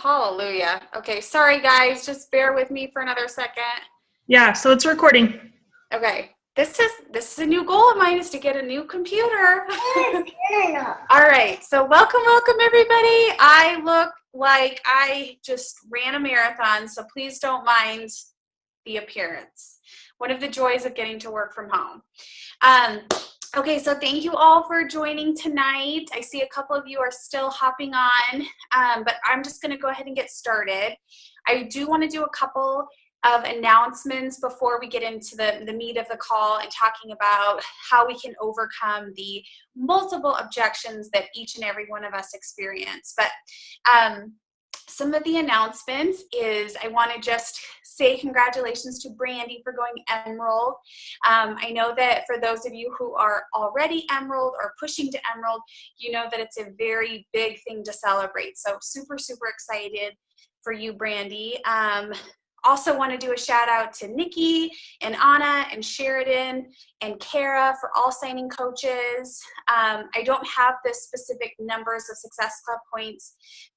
hallelujah. Okay, sorry guys, just bear with me for another second. Yeah, so it's recording. Okay, this is a new goal of mine, is to get a new computer. All right, so welcome everybody. I look like I just ran a marathon, so please don't mind the appearance. One of the joys of getting to work from home. Okay, so thank you all for joining tonight. I see a couple of you are still hopping on, but I'm just going to go ahead and get started. I do want to do a couple of announcements before we get into the meat of the call and talking about how we can overcome the multiple objections that each and every one of us experience. But some of the announcements is I want to just say congratulations to Brandy for going Emerald. I know that for those of you who are already Emerald or pushing to Emerald, you know that it's a very big thing to celebrate. So super, super excited for you, Brandy. Also want to do a shout out to Nikki and Anna and Sheridan and Kara for all signing coaches. I don't have the specific numbers of Success Club points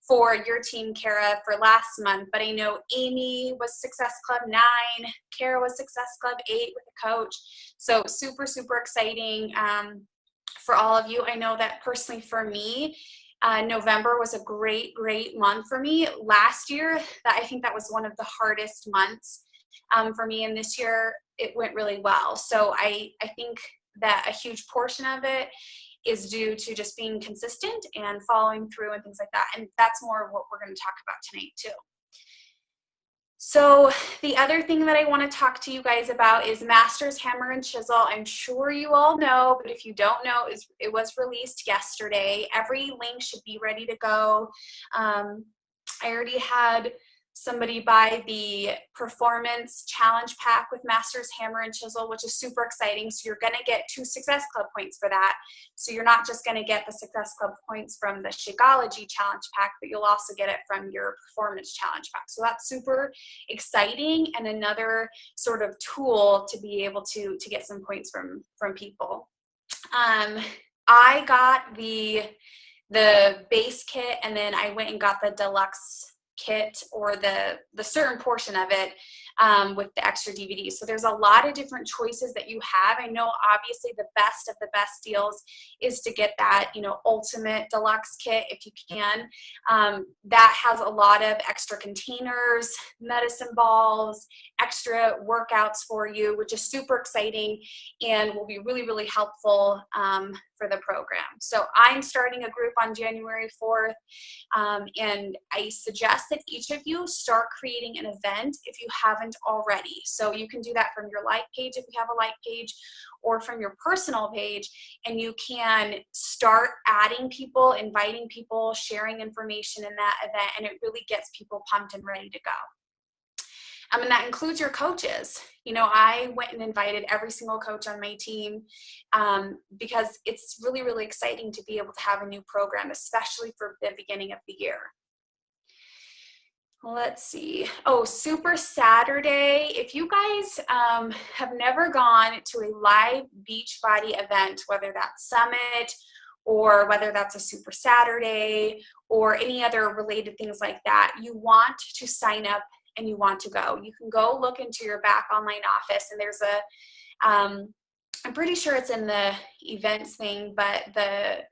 for your team, Kara, for last month, but I know Amy was Success Club 9, Kara was Success Club 8 with a coach. So super, super exciting for all of you. I know that personally for me, November was a great month for me. Last year, I think that was one of the hardest months for me, and this year it went really well. So I think that a huge portion of it is due to just being consistent and following through and things like that. And that's more of what we're going to talk about tonight too. So the other thing that I want to talk to you guys about is Masters Hammer and Chisel. I'm sure you all know, but if you don't know, it was released yesterday. Every link should be ready to go. I already had somebody buy the Performance Challenge Pack with Masters Hammer and Chisel, which is super exciting. So you're going to get 2 Success Club points for that. So you're not just going to get the Success Club points from the Shakeology Challenge Pack, but you'll also get it from your Performance Challenge Pack. So that's super exciting and another sort of tool to be able to get some points from people. I got the base kit, and then I went and got the deluxe kit, or the certain portion of it with the extra DVDs. So there's a lot of different choices that you have. I know obviously the best of the best deals is to get that, ultimate deluxe kit if you can. That has a lot of extra containers, medicine balls, extra workouts for you, which is super exciting and will be really, really helpful for the program. So I'm starting a group on January 4th, and I suggest that each of you start creating an event if you haven't already. So you can do that from your like page if you have a like page, or from your personal page, and you can start adding people, inviting people, sharing information in that event, and it really gets people pumped and ready to go. And that includes your coaches. I went and invited every single coach on my team because it's really, really exciting to be able to have a new program, especially for the beginning of the year. Let's see. Oh, Super Saturday. If you guys have never gone to a live Beachbody event, whether that's Summit or whether that's a Super Saturday or any other related things like that, you want to sign up and you want to go. You can go look into your back online office, and there's I'm pretty sure it's in the events thing,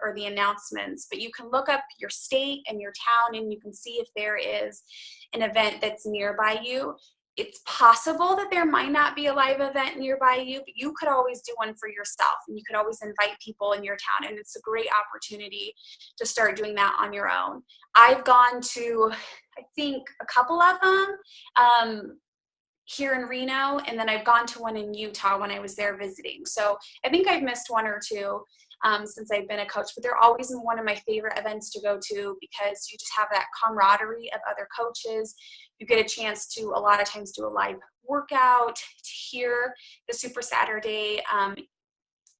or the announcements, but you can look up your state and your town and you can see if there is an event that's nearby you. It's possible that there might not be a live event nearby you, but you could always do one for yourself, and you could always invite people in your town, and it's a great opportunity to start doing that on your own. I've gone to, I think, a couple of them here in Reno, and then I've gone to one in Utah when I was there visiting. So I think I've missed one or two since I've been a coach, but they're always one of my favorite events to go to because you just have that camaraderie of other coaches. You get a chance to, a lot of times, do a live workout, to hear the Super Saturday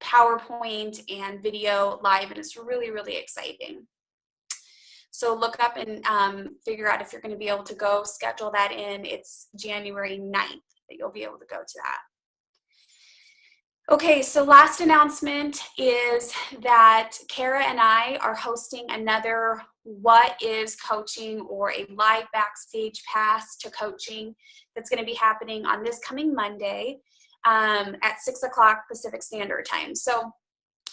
PowerPoint and video live, and it's really, really exciting. So look up and figure out if you're going to be able to go, schedule that in. It's January 9th that you'll be able to go to that. Okay, so last announcement is that Kara and I are hosting another what is coaching or a live backstage pass to coaching that's going to be happening on this coming Monday at 6 o'clock Pacific Standard Time. So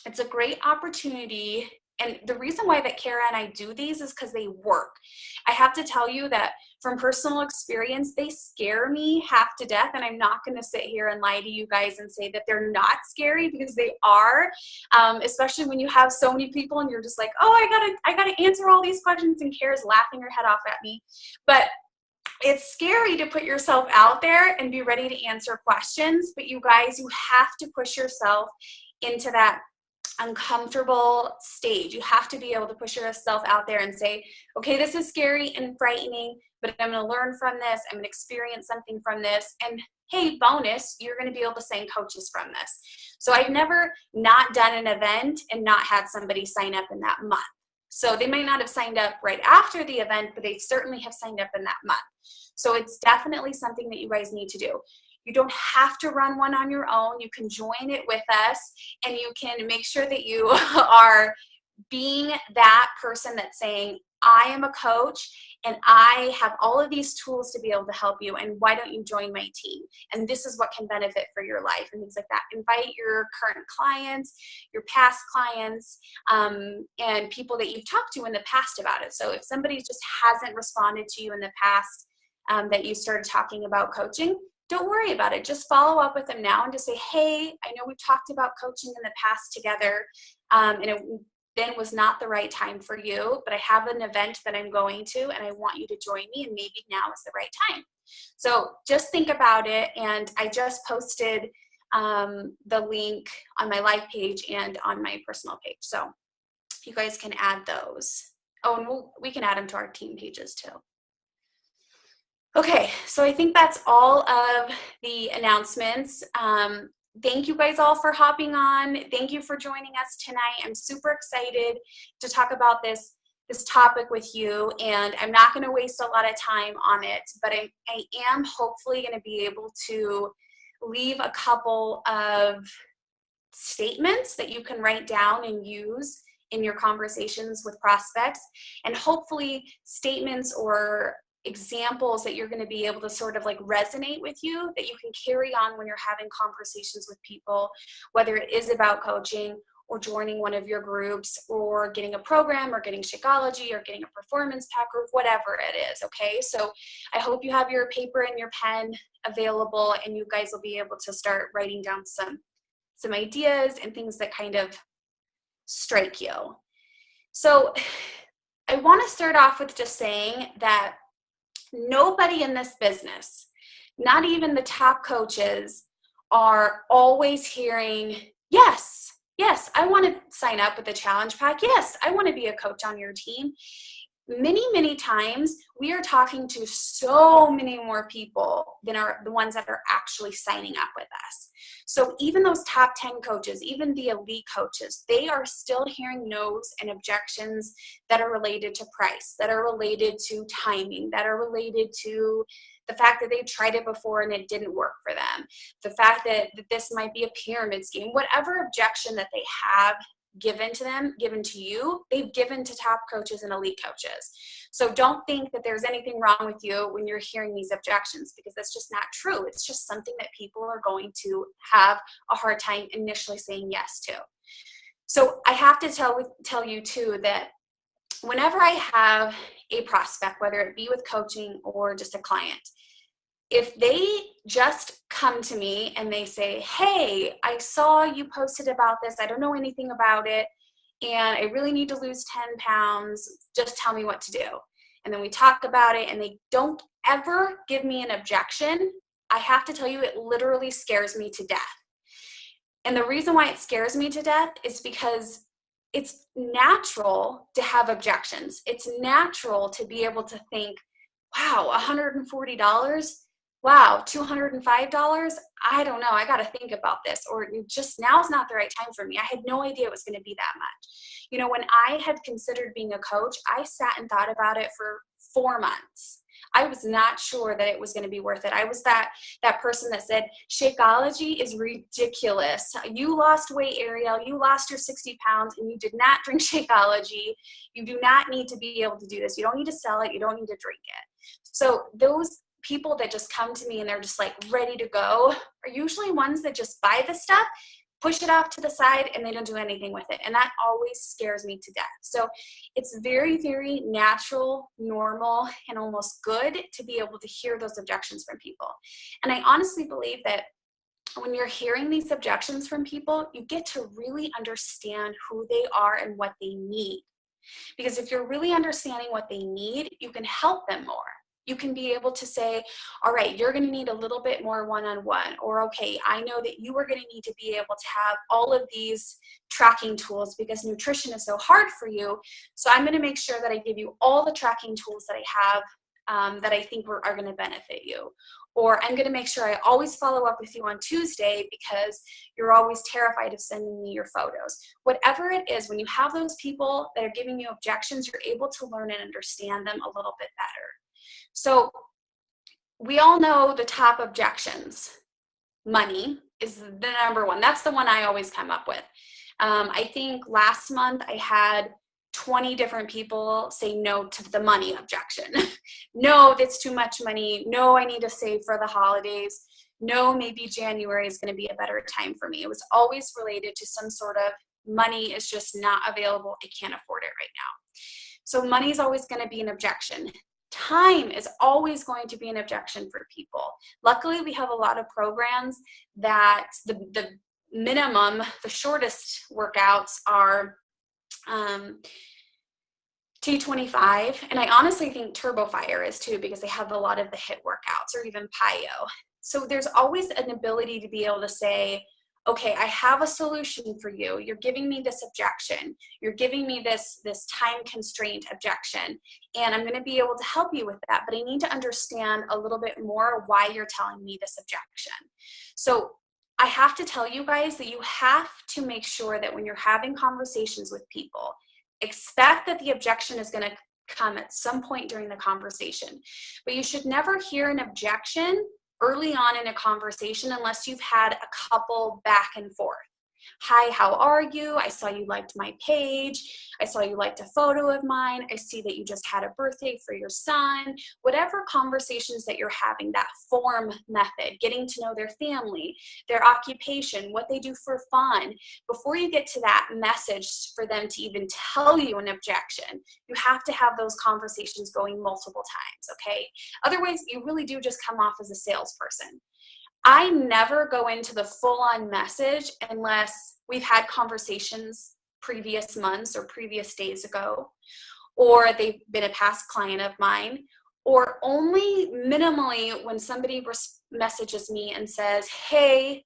it's a great opportunity. And the reason why that Kara and I do these is because they work. I have to tell you that from personal experience, they scare me half to death. And I'm not going to sit here and lie to you guys and say that they're not scary, because they are, especially when you have so many people and you're just like, oh, I gotta answer all these questions, and Kara's laughing her head off at me. But it's scary to put yourself out there and be ready to answer questions. But you guys, you have to push yourself into that uncomfortable stage. You have to be able to push yourself out there and say, okay, this is scary and frightening, but I'm going to learn from this. I'm going to experience something from this. And hey, bonus, you're going to be able to sign coaches from this. So I've never not done an event and not had somebody sign up in that month. So they might not have signed up right after the event, but they certainly have signed up in that month. So it's definitely something that you guys need to do. You don't have to run one on your own. You can join it with us, and you can make sure that you are being that person that's saying, I am a coach and I have all of these tools to be able to help you, and why don't you join my team? And this is what can benefit for your life, and things like that. Invite your current clients, your past clients, and people that you've talked to in the past about it. So if somebody just hasn't responded to you in the past that you started talking about coaching, don't worry about it. Just follow up with them now and just say, hey, I know we've talked about coaching in the past together, and it then was not the right time for you, but I have an event that I'm going to, and I want you to join me, and maybe now is the right time. So just think about it. And I just posted the link on my live page and on my personal page. So you guys can add those. Oh, and we can add them to our team pages too. Okay, so I think that's all of the announcements. Thank you guys all for hopping on. Thank you for joining us tonight. I'm super excited to talk about this topic with you, and I'm not going to waste a lot of time on it, but I am hopefully going to be able to leave a couple of statements that you can write down and use in your conversations with prospects, and hopefully statements or examples that you're going to be able to sort of like resonate with you, that you can carry on when you're having conversations with people, whether it is about coaching or joining one of your groups or getting a program or getting Shakeology or getting a performance pack group, whatever it is. Okay, so I hope you have your paper and your pen available, and you guys will be able to start writing down some ideas and things that kind of strike you. So I want to start off with just saying that nobody in this business, not even the top coaches, are always hearing, yes, I want to sign up with the challenge pack. Yes, I want to be a coach on your team. Many, many times we are talking to so many more people than the ones that are actually signing up with us. So even those top 10 coaches, even the elite coaches, they are still hearing no's and objections that are related to price, that are related to timing, that are related to the fact that they've tried it before and it didn't work for them, the fact that this might be a pyramid scheme, whatever objection that they have given to them, given to you, they've given to top coaches and elite coaches. So don't think that there's anything wrong with you when you're hearing these objections, because that's just not true. It's just something that people are going to have a hard time initially saying yes to. So I have to tell you too that whenever I have a prospect, whether it be with coaching or just a client, if they just come to me and they say, hey, I saw you posted about this, I don't know anything about it, and I really need to lose 10 pounds, just tell me what to do. And then we talk about it and they don't ever give me an objection, I have to tell you, it literally scares me to death. And the reason why it scares me to death is because it's natural to have objections. It's natural to be able to think, wow, $140? Wow, $205? I don't know. I got to think about this. Or just now's not the right time for me. I had no idea it was going to be that much. You know, when I had considered being a coach, I sat and thought about it for 4 months. I was not sure that it was going to be worth it. I was that person that said, Shakeology is ridiculous. You lost weight, Ariel. You lost your 60 pounds and you did not drink Shakeology. You do not need to be able to do this. You don't need to sell it. You don't need to drink it. So those people that just come to me and they're just like ready to go are usually ones that just buy the stuff, push it off to the side, and they don't do anything with it. And that always scares me to death. So it's very, very natural, normal, and almost good to be able to hear those objections from people. And I honestly believe that when you're hearing these objections from people, you get to really understand who they are and what they need. Because if you're really understanding what they need, you can help them more. You can be able to say, all right, you're going to need a little bit more one-on-one, or okay, I know that you are going to need to be able to have all of these tracking tools because nutrition is so hard for you. So I'm going to make sure that I give you all the tracking tools that I have that I think are going to benefit you. Or I'm going to make sure I always follow up with you on Tuesday because you're always terrified of sending me your photos. Whatever it is, when you have those people that are giving you objections, you're able to learn and understand them a little bit better. So we all know the top objections. Money is the number one. That's the one I always come up with. I think last month I had 20 different people say no to the money objection. No, that's too much money. No, I need to save for the holidays. No, maybe January is going to be a better time for me. It was always related to some sort of money is just not available. I can't afford it right now. So money is always going to be an objection. Time is always going to be an objection for people. Luckily, we have a lot of programs that the minimum, the shortest workouts are T25. And I honestly think Turbo Fire is too, because they have a lot of the HIIT workouts, or even PiYo. So there's always an ability to be able to say, okay, I have a solution for you. You're giving me this objection. You're giving me this time constraint objection, and I'm going to be able to help you with that. But I need to understand a little bit more why you're telling me this objection. So I have to tell you guys that you have to make sure that when you're having conversations with people, expect that the objection is going to come at some point during the conversation. But you should never hear an objection early on in a conversation unless you've had a couple back and forth. Hi, how are you? I saw you liked my page. I saw you liked a photo of mine. I see that you just had a birthday for your son. Whatever conversations that you're having, that form method, getting to know their family, their occupation, what they do for fun. Before you get to that message for them to even tell you an objection, you have to have those conversations going multiple times, okay? Otherwise, you really do just come off as a salesperson. I never go into the full-on message unless we've had conversations previous months or previous days ago, or they've been a past client of mine, or only minimally when somebody messages me and says, hey,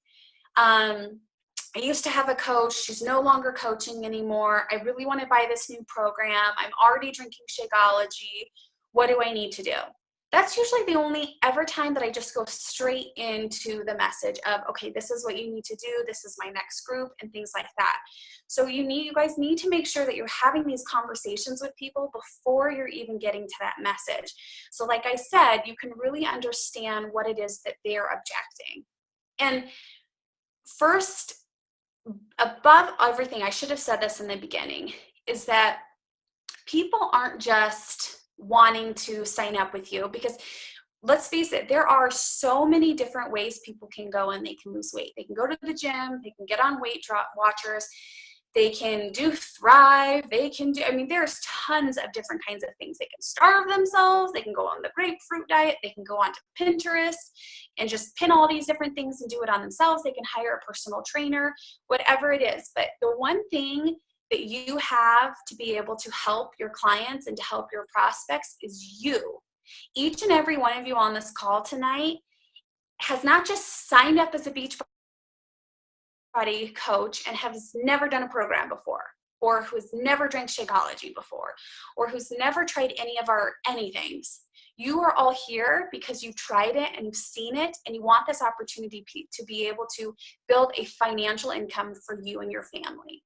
I used to have a coach. She's no longer coaching anymore. I really want to buy this new program. I'm already drinking Shakeology. What do I need to do? That's usually the only ever time that I just go straight into the message of, okay, this is what you need to do. This is my next group, and things like that. So you guys need to make sure that you're having these conversations with people before you're even getting to that message. So like I said, you can really understand what it is that they're objecting. And first, above everything, I should have said this in the beginning, is that people aren't just wanting to sign up with you, because let's face it, there are so many different ways people can go and they can lose weight. They can go to the gym, they can get on Weight Watchers, they can do Thrive, they can do, there's tons of different kinds of things. They can starve themselves, they can go on the grapefruit diet, they can go onto Pinterest and just pin all these different things and do it on themselves. They can hire a personal trainer, whatever it is. But the one thing that you have to be able to help your clients and to help your prospects is you. Each and every one of you on this call tonight has not just signed up as a Beachbody coach and has never done a program before, or who's never drank Shakeology before, or who's never tried any of our anythings. You are all here because you've tried it and you've seen it, and you want this opportunity to be able to build a financial income for you and your family.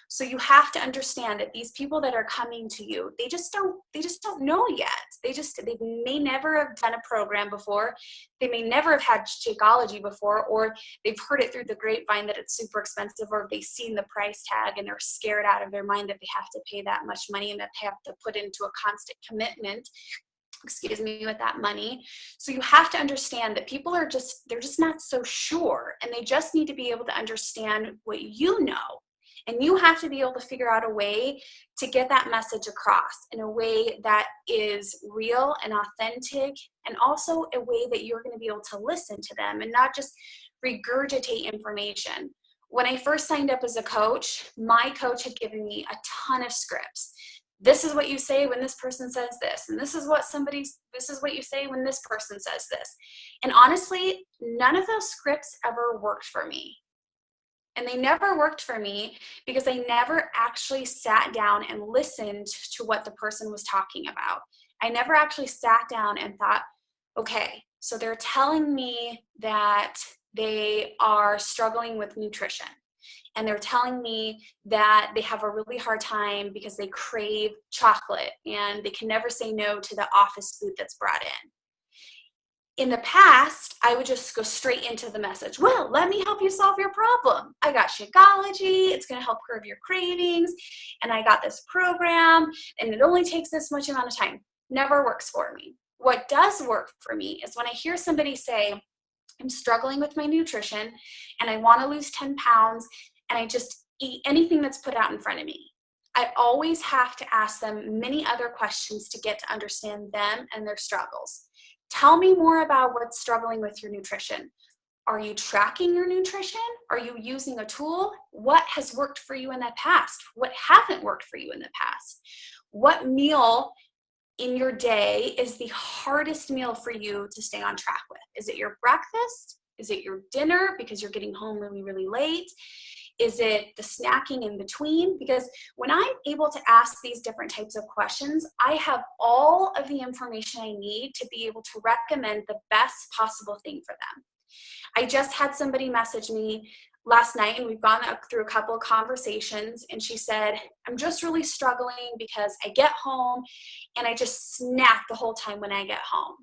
So you have to understand that these people that are coming to you, they just don't know yet. They may never have done a program before. They may never have had Shakeology before, or they've heard it through the grapevine that it's super expensive, or they've seen the price tag and they're scared out of their mind that they have to pay that much money and that they have to put into a constant commitment, with that money. So you have to understand that people they're just not so sure, and they just need to be able to understand what you know. And you have to be able to figure out a way to get that message across in a way that is real and authentic, and also a way that you're going to be able to listen to them and not just regurgitate information. When I first signed up as a coach, my coach had given me a ton of scripts. This is what you say when this person says this, and this is what you say when this person says this. And honestly, none of those scripts ever worked for me. And they never worked for me because I never actually sat down and listened to what the person was talking about. I never actually sat down and thought, okay, so they're telling me that they are struggling with nutrition. And they're telling me that they have a really hard time because they crave chocolate and they can never say no to the office food that's brought in. In the past, I would just go straight into the message. Well, let me help you solve your problem. I got Shakeology. It's going to help curb your cravings. And I got this program, and it only takes this much amount of time. Never works for me. What does work for me is when I hear somebody say, I'm struggling with my nutrition and I want to lose 10 pounds and I just eat anything that's put out in front of me. I always have to ask them many other questions to get to understand them and their struggles. Tell me more about what's struggling with your nutrition. Are you tracking your nutrition? Are you using a tool? What has worked for you in the past? What hasn't worked for you in the past? What meal in your day is the hardest meal for you to stay on track with? Is it your breakfast? Is it your dinner because you're getting home really, really late? Is it the snacking in between? Because when I'm able to ask these different types of questions, I have all of the information I need to be able to recommend the best possible thing for them. I just had somebody message me last night, and we've gone through a couple of conversations, and she said, I'm just really struggling because I get home and I just snack the whole time when I get home.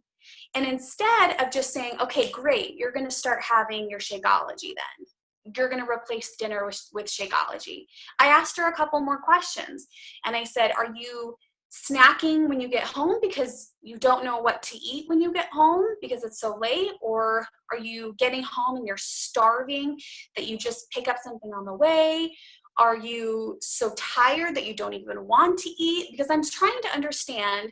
And instead of just saying, okay, great, you're going to start having your Shakeology then. You're going to replace dinner with Shakeology. I asked her a couple more questions, and I said, are you snacking when you get home because you don't know what to eat when you get home because it's so late? Or are you getting home and you're starving that you just pick up something on the way? Are you so tired that you don't even want to eat? Because I'm trying to understand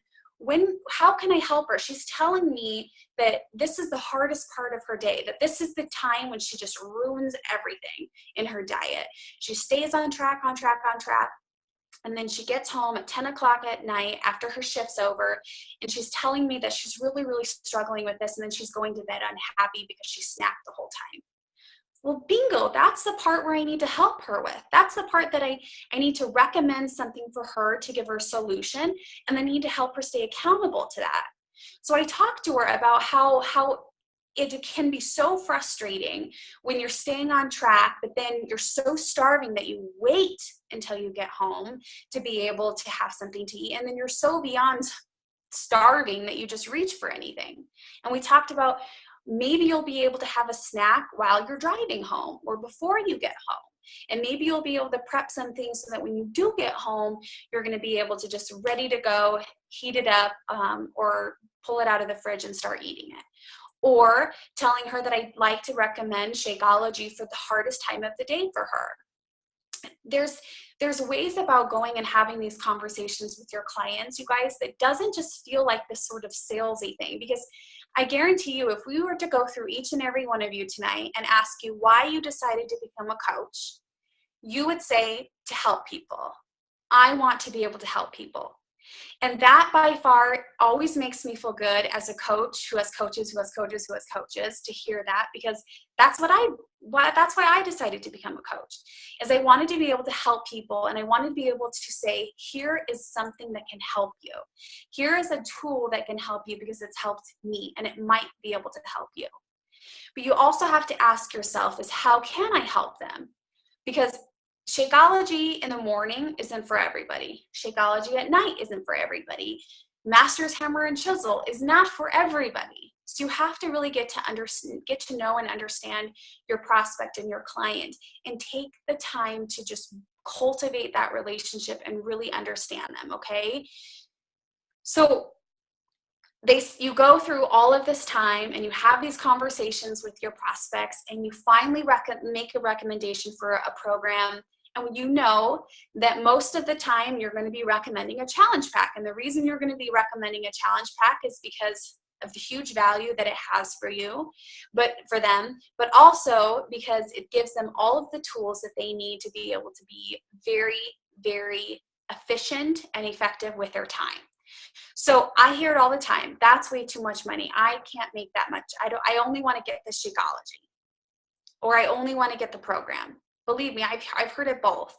how can I help her? She's telling me that this is the hardest part of her day, that this is the time when she just ruins everything in her diet. She stays on track, and then she gets home at 10 o'clock at night after her shift's over, and she's telling me that she's really, really struggling with this, and then she's going to bed unhappy because she snacked the whole time. Well, bingo, that's the part where I need to help her with. That's the part that I need to recommend something for her to give her a solution, and I need to help her stay accountable to that. So I talked to her about how it can be so frustrating when you're staying on track, but then you're so starving that you wait until you get home to be able to have something to eat. And then you're so beyond starving that you just reach for anything. And we talked about maybe you'll be able to have a snack while you're driving home or before you get home. And maybe you'll be able to prep some things so that when you do get home, you're going to be able to just ready to go, heat it up, or pull it out of the fridge and start eating it. Or telling her that I'd like to recommend Shakeology for the hardest time of the day for her. There's ways about going and having these conversations with your clients, you guys, that doesn't just feel like this sort of salesy thing. Because I guarantee you, if we were to go through each and every one of you tonight and ask you why you decided to become a coach, you would say to help people. I want to be able to help people. And that by far always makes me feel good as a coach who has coaches, to hear that, because that's why I decided to become a coach, is I wanted to be able to help people, and I wanted to be able to say, here is something that can help you. Here is a tool that can help you because it's helped me, and it might be able to help you. But you also have to ask yourself is, how can I help them? Because Shakeology in the morning isn't for everybody. Shakeology at night isn't for everybody. Master's hammer and chisel is not for everybody. So you have to really get to know and understand your prospect and your client, and take the time to just cultivate that relationship and really understand them, okay? So you go through all of this time and you have these conversations with your prospects, and you finally make a recommendation for a program. And you know that most of the time you're going to be recommending a challenge pack. And the reason you're going to be recommending a challenge pack is because of the huge value that it has for you, but for them, but also because it gives them all of the tools that they need to be able to be very, very efficient and effective with their time. So I hear it all the time. That's way too much money. I can't make that much. I only want to get the Shakeology, or I only want to get the program. Believe me, I've heard it both.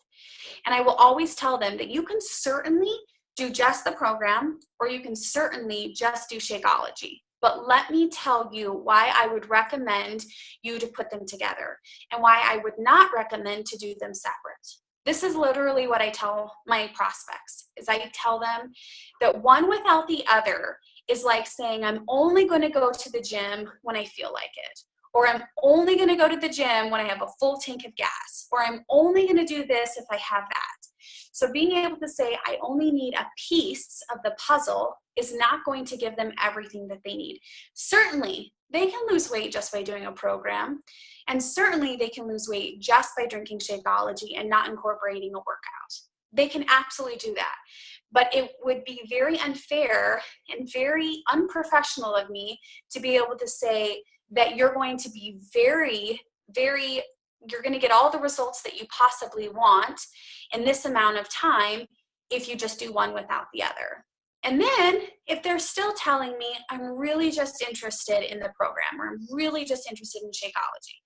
And I will always tell them that you can certainly do just the program, or you can certainly just do Shakeology. But let me tell you why I would recommend you to put them together, and why I would not recommend to do them separate. This is literally what I tell my prospects, is I tell them that one without the other is like saying, I'm only going to go to the gym when I feel like it, or I'm only going to go to the gym when I have a full tank of gas, or I'm only going to do this if I have that. So being able to say, I only need a piece of the puzzle is not going to give them everything that they need. Certainly, they can lose weight just by doing a program. And certainly they can lose weight just by drinking Shakeology and not incorporating a workout. They can absolutely do that. But it would be very unfair and very unprofessional of me to be able to say that you're going to be you're going to get all the results that you possibly want in this amount of time if you just do one without the other. And then if they're still telling me, I'm really just interested in the program, or I'm really just interested in Shakeology,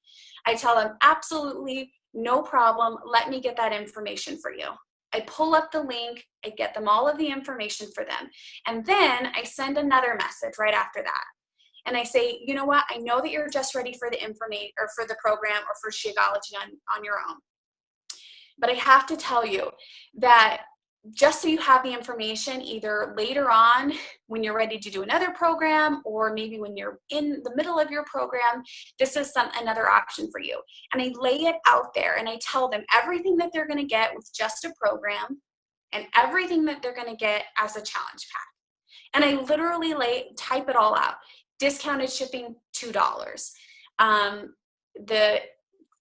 I tell them, absolutely no problem. Let me get that information for you. I pull up the link, I get them all of the information for them. And then I send another message right after that. And I say, you know what? I know that you're just ready for the information, or for the program, or for Shakeology on your own. But I have to tell you that just so you have the information, either later on when you're ready to do another program, or maybe when you're in the middle of your program, this is another option for you. And I lay it out there, and I tell them everything that they're going to get with just a program, and everything that they're going to get as a challenge pack. And I literally type it all out. Discounted shipping, $2. The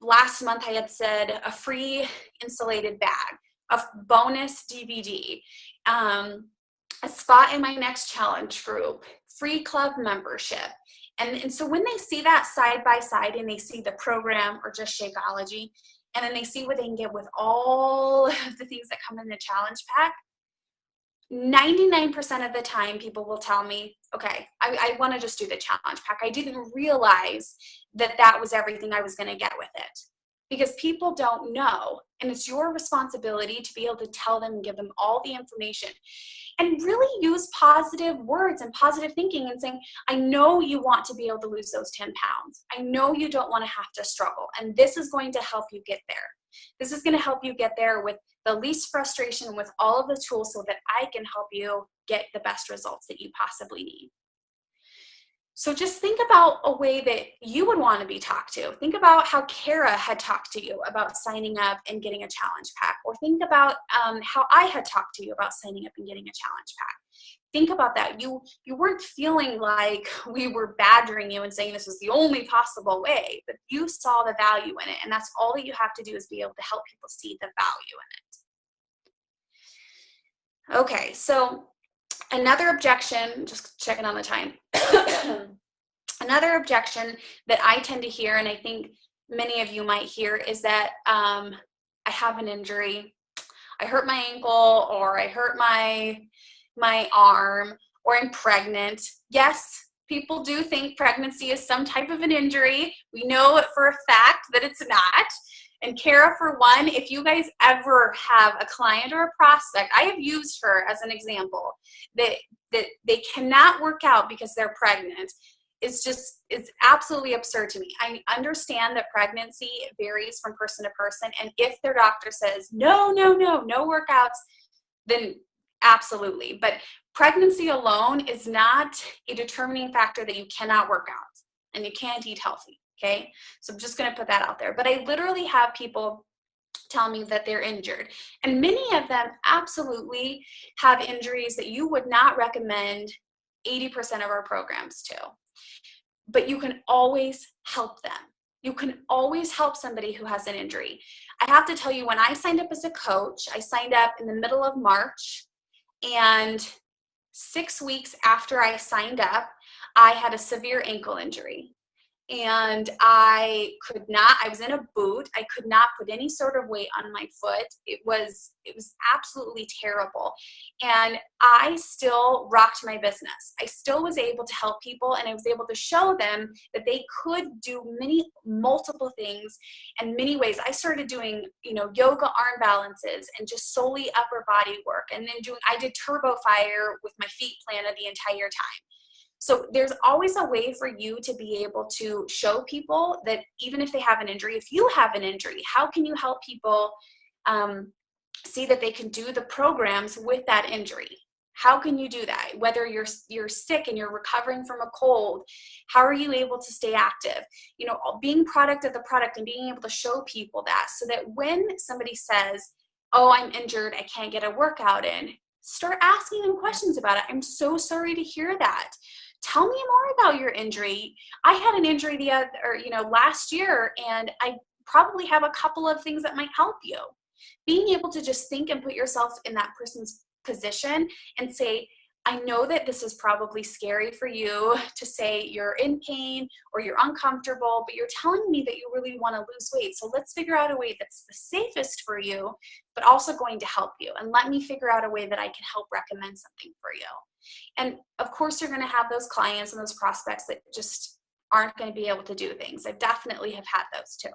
last month I had said a free insulated bag, a bonus DVD, a spot in my next challenge group, free club membership. And so when they see that side by side, and they see the program or just Shakeology, and then they see what they can get with all of the things that come in the challenge pack, 99% of the time people will tell me, okay, I want to just do the challenge pack. I didn't realize that that was everything I was going to get with it. Because people don't know, and it's your responsibility to be able to tell them and give them all the information, and really use positive words and positive thinking, and saying, I know you want to be able to lose those 10 pounds. I know you don't want to have to struggle, and this is going to help you get there. This is going to help you get there with the least frustration, with all of the tools, so that I can help you get the best results that you possibly need. So just think about a way that you would want to be talked to. Think about how Kara had talked to you about signing up and getting a challenge pack. Or think about how I had talked to you about signing up and getting a challenge pack. Think about that. You weren't feeling like we were badgering you and saying this was the only possible way, but you saw the value in it. And that's all that you have to do, is be able to help people see the value in it. Okay, so another objection, just checking on the time. Another objection that I tend to hear, and I think many of you might hear, is that I have an injury. I hurt my ankle, or I hurt my arm, or I'm pregnant. Yes, people do think pregnancy is some type of an injury. We know it for a fact that it's not. And Kara, for one, if you guys ever have a client or a prospect, I have used her as an example, that they cannot work out because they're pregnant. is absolutely absurd to me. I understand that pregnancy varies from person to person, and if their doctor says no workouts, then absolutely. But pregnancy alone is not a determining factor that you cannot work out and you can't eat healthy. Okay, so I'm just going to put that out there. But I literally have people tell me that they're injured, and many of them absolutely have injuries that you would not recommend 80% of our programs to. But you can always help them. You can always help somebody who has an injury. I have to tell you, when I signed up as a coach, I signed up in the middle of March, and 6 weeks after I signed up, I had a severe ankle injury. And I was in a boot. I could not put any sort of weight on my foot. It was absolutely terrible. And I still rocked my business. I still was able to help people, and I was able to show them that they could do multiple things and many ways. I started doing, yoga arm balances and just solely upper body work. And then I did turbo fire with my feet planted the entire time. So there's always a way for you to be able to show people that even if they have an injury, if you have an injury, how can you help people see that they can do the programs with that injury? How can you do that? Whether you're sick and you're recovering from a cold, how are you able to stay active? Being product of the product and being able to show people that, so that when somebody says, oh, I'm injured, I can't get a workout in, start asking them questions about it. I'm so sorry to hear that. Tell me more about your injury. I had an injury last year, and I probably have a couple of things that might help you. Being able to just think and put yourself in that person's position and say, I know that this is probably scary for you to say you're in pain or you're uncomfortable, but you're telling me that you really want to lose weight. So let's figure out a way that's the safest for you, but also going to help you. And let me figure out a way that I can help recommend something for you. And of course, you're going to have those clients and those prospects that just aren't going to be able to do things. I definitely have had those too.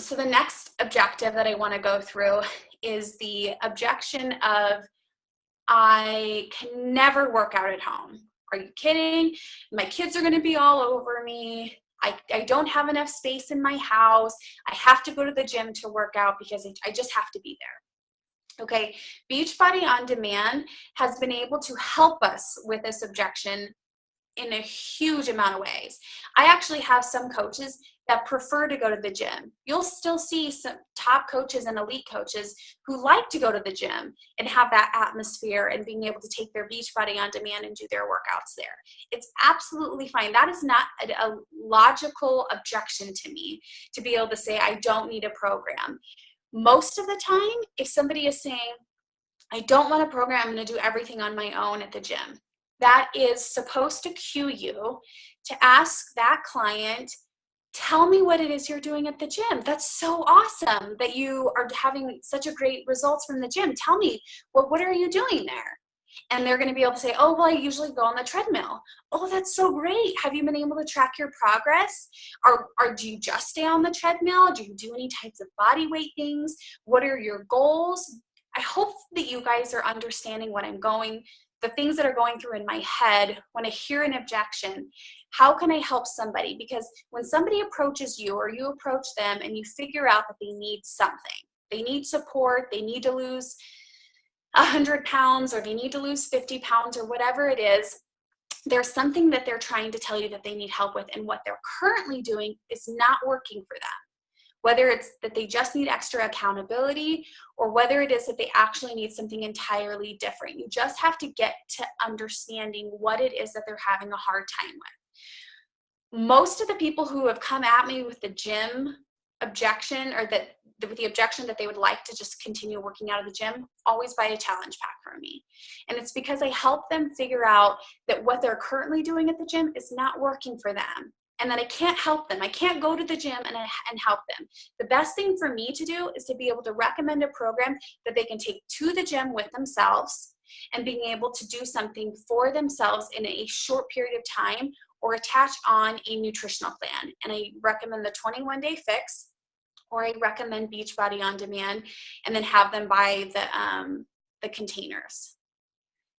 So the next objective that I want to go through is the objection of, I can never work out at home. Are you kidding? My kids are going to be all over me. I don't have enough space in my house. I have to go to the gym to work out because I just have to be there. Okay, Beachbody On Demand has been able to help us with this objection in a huge amount of ways. I actually have some coaches that prefer to go to the gym. You'll still see some top coaches and elite coaches who like to go to the gym and have that atmosphere and being able to take their Beachbody On Demand and do their workouts there. It's absolutely fine. That is not a logical objection to me, to be able to say, I don't need a program. Most of the time, if somebody is saying, I don't want a program, I'm going to do everything on my own at the gym, that is supposed to cue you to ask that client, tell me what it is you're doing at the gym. That's so awesome that you are having such a great results from the gym. Tell me, what are you doing there? And they're going to be able to say, oh, well, I usually go on the treadmill. Oh, that's so great. Have you been able to track your progress? Or do you just stay on the treadmill? Do you do any types of body weight things? What are your goals? I hope that you guys are understanding the things that are going through in my head when I hear an objection. How can I help somebody? Because when somebody approaches you or you approach them and you figure out that they need something, they need support, they need to lose 100 pounds or they need to lose 50 pounds or whatever it is, there's something that they're trying to tell you that they need help with, and what they're currently doing is not working for them. Whether it's that they just need extra accountability or whether it is that they actually need something entirely different. You just have to get to understanding what it is that they're having a hard time with. Most of the people who have come at me with the gym objection, or with the objection that they would like to just continue working out of the gym, always buy a challenge pack from me. And it's because I help them figure out that what they're currently doing at the gym is not working for them, and that I can't help them. I can't go to the gym and help them. The best thing for me to do is to be able to recommend a program that they can take to the gym with themselves and being able to do something for themselves in a short period of time, or attach on a nutritional plan. And I recommend the 21-day fix, or I recommend Beachbody On Demand, and then have them buy the containers.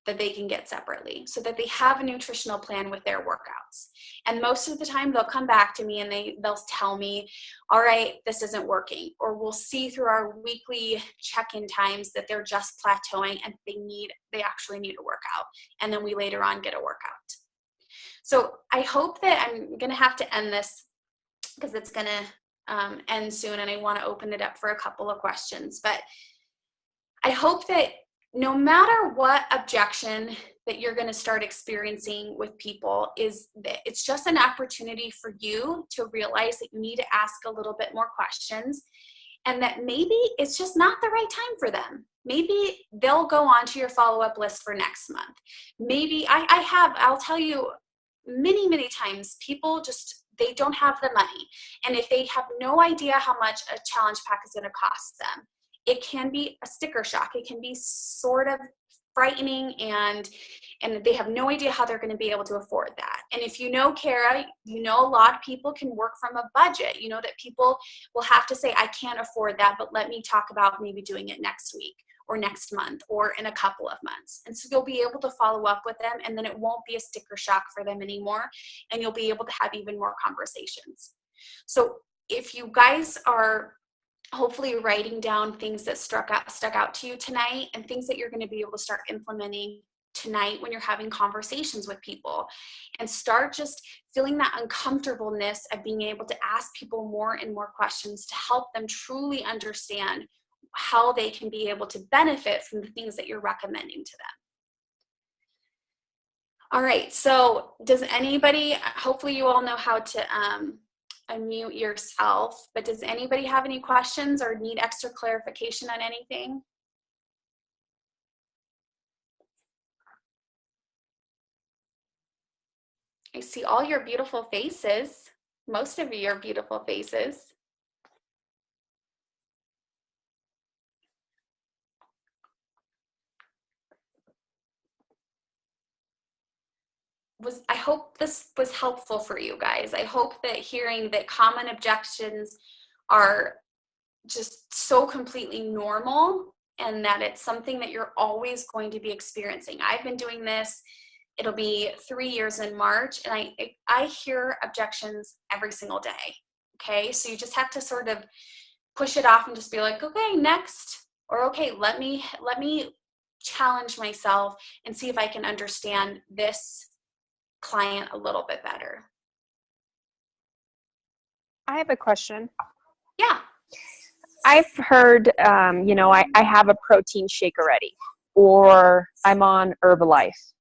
that they can get separately so that they have a nutritional plan with their workouts. And most of the time they'll come back to me and they'll tell me, all right, this isn't working. Or we'll see through our weekly check-in times that they're just plateauing and they actually need a workout. And then we later on get a workout. So I hope that I'm going to have to end this because it's going to end soon and I want to open it up for a couple of questions. But I hope that no matter what objection that you're going to start experiencing with people, is that it's just an opportunity for you to realize that you need to ask a little bit more questions and that maybe it's just not the right time for them. Maybe they'll go on to your follow-up list for next month. Maybe I'll tell you many, many times, people they don't have the money. And if they have no idea how much a challenge pack is going to cost them, it can be a sticker shock. It can be sort of frightening and they have no idea how they're going to be able to afford that. And if you know Kara, you know a lot of people can work from a budget. You know that people will have to say, I can't afford that, but let me talk about maybe doing it next week or next month or in a couple of months. And so you'll be able to follow up with them and then it won't be a sticker shock for them anymore. And you'll be able to have even more conversations. So if you guys are hopefully writing down things that stuck out to you tonight and things that you're going to be able to start implementing tonight when you're having conversations with people, and start just feeling that uncomfortableness of being able to ask people more and more questions to help them truly understand how they can be able to benefit from the things that you're recommending to them. All right, so does anybody, hopefully you all know how to unmute yourself, but does anybody have any questions or need extra clarification on anything? I see all your beautiful faces, most of your beautiful faces. I hope this was helpful for you guys. I hope that hearing that common objections are just so completely normal and that it's something that you're always going to be experiencing. I've been doing this, it'll be 3 years in March, and I hear objections every single day. Okay, so you just have to sort of push it off and just be like, okay, next, or okay, let me challenge myself and see if I can understand this client a little bit better. I have a question. Yeah. I've heard, I have a protein shake already, or I'm on Herbalife.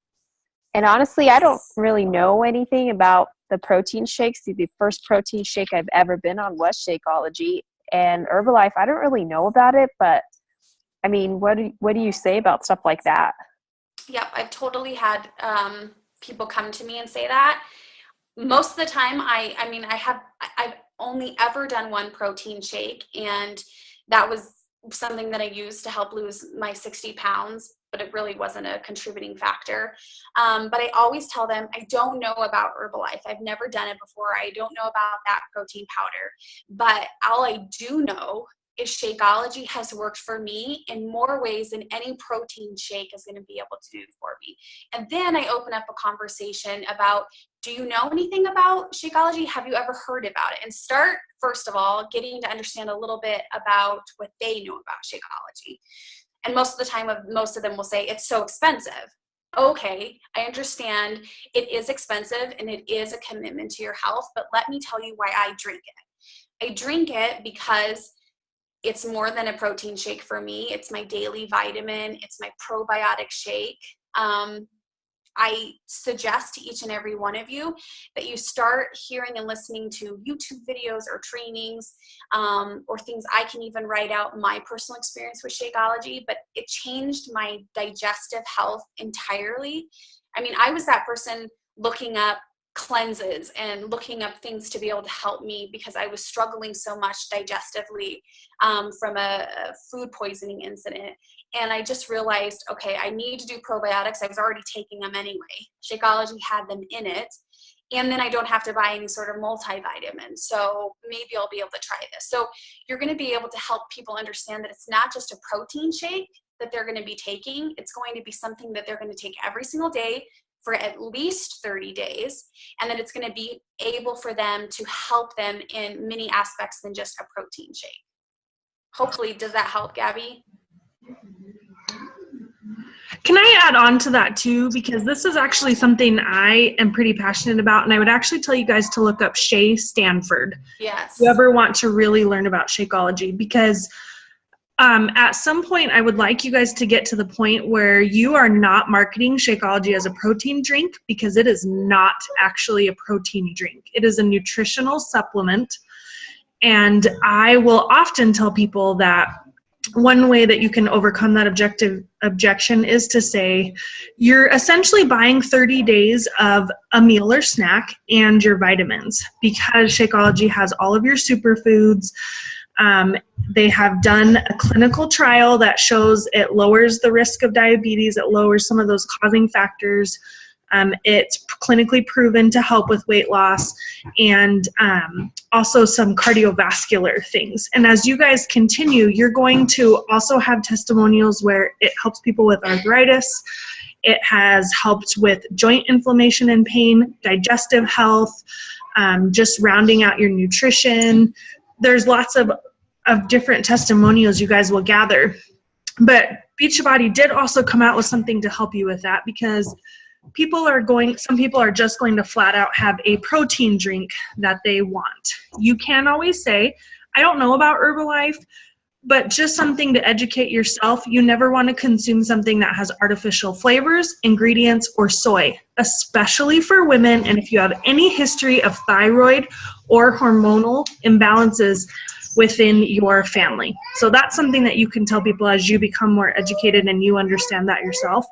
And honestly, I don't really know anything about the protein shakes. The first protein shake I've ever been on was Shakeology, and Herbalife, I don't really know about it, but I mean, what do you say about stuff like that? Yep, I've totally had people come to me and say that. Most of the time, I've only ever done one protein shake, and that was something that I used to help lose my 60 pounds, but it really wasn't a contributing factor. But I always tell them, I don't know about Herbalife. I've never done it before. I don't know about that protein powder. But all I do know is Shakeology has worked for me in more ways than any protein shake is going to be able to do for me. And then I open up a conversation about, do you know anything about Shakeology? Have you ever heard about it? And start, first of all, getting to understand a little bit about what they know about Shakeology. And most of the time, most of them will say, it's so expensive. Okay, I understand it is expensive and it is a commitment to your health, but let me tell you why I drink it. I drink it because it's more than a protein shake for me. It's my daily vitamin. It's my probiotic shake. I suggest to each and every one of you that you start hearing and listening to YouTube videos or trainings or things I can even write out my personal experience with Shakeology, but it changed my digestive health entirely. I mean, I was that person looking up cleanses and looking up things to be able to help me because I was struggling so much digestively from a food poisoning incident. And I just realized, okay, I need to do probiotics. I was already taking them anyway. Shakeology had them in it. And then I don't have to buy any sort of multivitamin. So maybe I'll be able to try this. So you're going to be able to help people understand that it's not just a protein shake. that they're going to be taking. It's going to be something that they're going to take every single day for at least 30 days. And then it's going to be able for them to help them in many aspects than just a protein shake. Hopefully, does that help, Gabby? Can I add on to that too? Because this is actually something I am pretty passionate about, and I would actually tell you guys to look up Shay Stanford. Yes. If you ever want to really learn about Shakeology, because at some point I would like you guys to get to the point where you are not marketing Shakeology as a protein drink, because it is not actually a protein drink. It is a nutritional supplement. And I will often tell people that one way that you can overcome that objection is to say you're essentially buying 30 days of a meal or snack and your vitamins, because Shakeology has all of your superfoods. They have done a clinical trial that shows it lowers the risk of diabetes. It lowers some of those causing factors. It's clinically proven to help with weight loss, and also some cardiovascular things. And as you guys continue, you're going to also have testimonials where it helps people with arthritis. It has helped with joint inflammation and pain, digestive health, just rounding out your nutrition. There's lots of different testimonials you guys will gather. But Beachbody did also come out with something to help you with that, because some people are just going to flat out have a protein drink that they want. You can always say, I don't know about Herbalife, but just something to educate yourself. You never want to consume something that has artificial flavors, ingredients, or soy, especially for women. And if you have any history of thyroid or hormonal imbalances within your family. So that's something that you can tell people as you become more educated and you understand that yourself.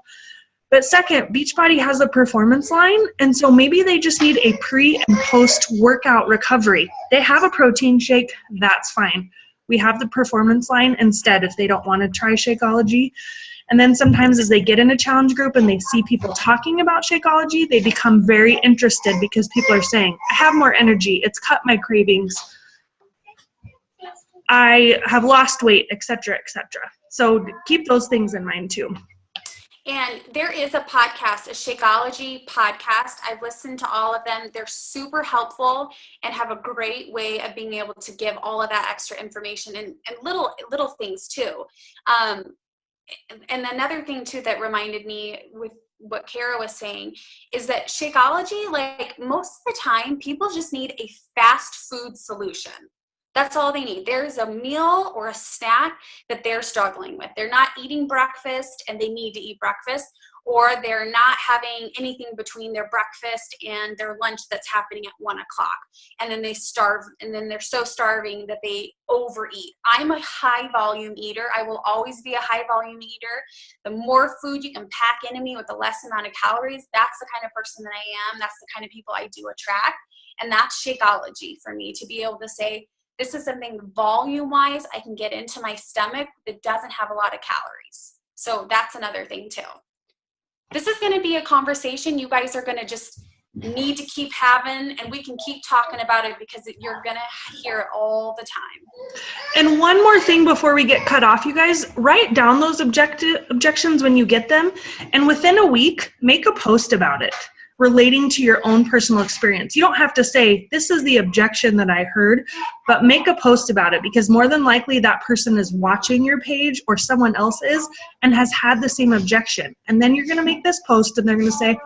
But second, Beachbody has a performance line, and so maybe they just need a pre and post workout recovery. They have a protein shake, that's fine. We have the performance line instead if they don't want to try Shakeology. And then sometimes as they get in a challenge group and they see people talking about Shakeology, they become very interested, because people are saying, I have more energy, it's cut my cravings, I have lost weight, etc., etc. So keep those things in mind too. And there is a podcast, a Shakeology podcast. I've listened to all of them. They're super helpful and have a great way of being able to give all of that extra information and little things too. And another thing too that reminded me with what Kara was saying is that Shakeology, like most of the time, people just need a fast food solution. That's all they need. There's a meal or a snack that they're struggling with. They're not eating breakfast and they need to eat breakfast, or they're not having anything between their breakfast and their lunch that's happening at 1 o'clock. And then they starve, and then they're so starving that they overeat. I'm a high volume eater. I will always be a high volume eater. The more food you can pack into me with the less amount of calories, that's the kind of person that I am. That's the kind of people I do attract. And that's Shakeology for me, to be able to say, this is something volume-wise I can get into my stomach that doesn't have a lot of calories. So that's another thing too. This is going to be a conversation you guys are going to just need to keep having, and we can keep talking about it because you're going to hear it all the time. And one more thing before we get cut off, you guys, write down those objections when you get them, and within a week, make a post about it relating to your own personal experience. You don't have to say, this is the objection that I heard, but make a post about it, because more than likely that person is watching your page or someone else is and has had the same objection. And then you're going to make this post and they're going to say,